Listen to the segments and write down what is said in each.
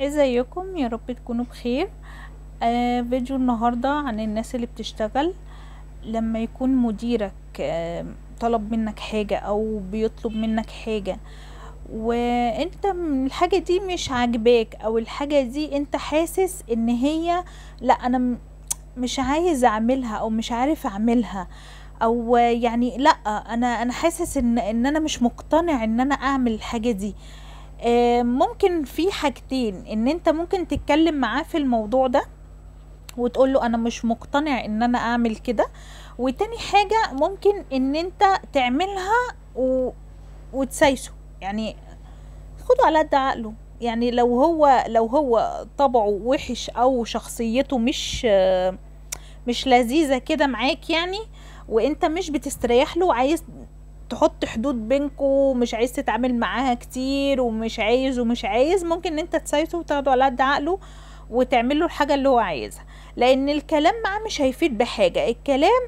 ازيكم؟ يا رب تكونوا بخير. فيديو النهاردة عن الناس اللي بتشتغل لما يكون مديرك طلب منك حاجة او بيطلب منك حاجة، وانت الحاجة دي مش عاجباك، او الحاجة دي انت حاسس ان هي لا انا مش عايز اعملها او مش عارف اعملها، او يعني لا انا حاسس ان انا مش مقتنع ان انا اعمل الحاجة دي. ممكن في حاجتين، ان انت ممكن تتكلم معاه في الموضوع ده وتقول له انا مش مقتنع ان انا اعمل كده، وتاني حاجة ممكن ان انت تعملها وتسايسه، يعني خده على قد عقله. يعني لو هو طبعه وحش او شخصيته مش لذيذة كده معاك يعني، وانت مش بتستريح له، عايز تحط حدود بينكو، مش عايز تتعامل معاها كتير ومش عايز ممكن ان انت تسايسه وتاخده على قد عقله وتعمل له الحاجة اللي هو عايزها، لان الكلام معاه مش هيفيد بحاجة. الكلام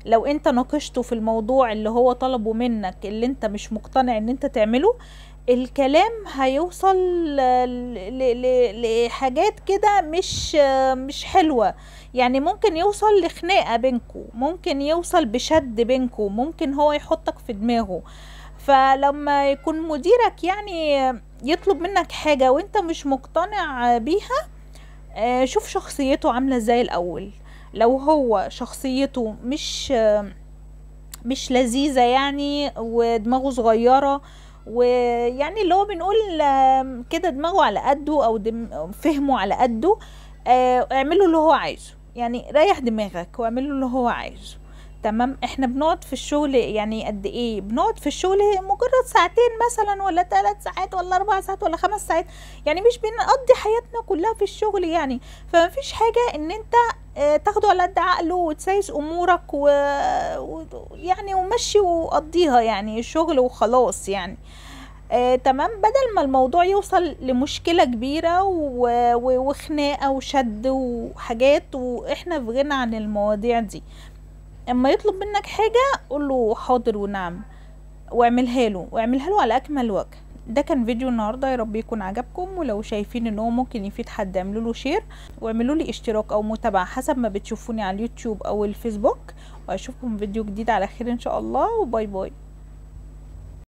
لو انت ناقشته في الموضوع اللي هو طلبه منك اللي انت مش مقتنع ان انت تعمله، الكلام هيوصل لحاجات كده مش حلوة. يعني ممكن يوصل لخناقة بينكو، ممكن يوصل بشد بينكو، ممكن هو يحطك في دماغه. فلما يكون مديرك يعني يطلب منك حاجة وانت مش مقتنع بيها، شوف شخصيته عاملة ازاي الأول. لو هو شخصيته مش لذيذة يعني، ودماغه صغيرة، ويعني اللي هو بنقول كده دماغه على قده او فهمه على قده، اعمله اللي هو عايزه، يعني ريح دماغك واعمله اللي هو عايزه. تمام. احنا بنقعد في الشغل يعني قد ايه؟ بنقعد في الشغل مجرد ساعتين مثلا، ولا 3 ساعات، ولا 4 ساعات، ولا 5 ساعات، يعني مش بنقضي حياتنا كلها في الشغل يعني. فمفيش حاجة ان انت تاخده على قد عقله وتسايس امورك يعني ومشي وقضيها يعني الشغل وخلاص يعني. تمام، بدل ما الموضوع يوصل لمشكلة كبيرة وخناقة وشد وحاجات، واحنا في غنى عن المواضيع دي. اما يطلب منك حاجة قول له حاضر ونعم، واعملها له على اكمل وجه. ده كان فيديو النهارده، يا رب يكون عجبكم، ولو شايفين ان هو ممكن يفيد حد اعملوا له شير، واعملوا لي اشتراك او متابعة حسب ما بتشوفوني على اليوتيوب او الفيسبوك. واشوفكم فيديو جديد على خير ان شاء الله، وباي باي.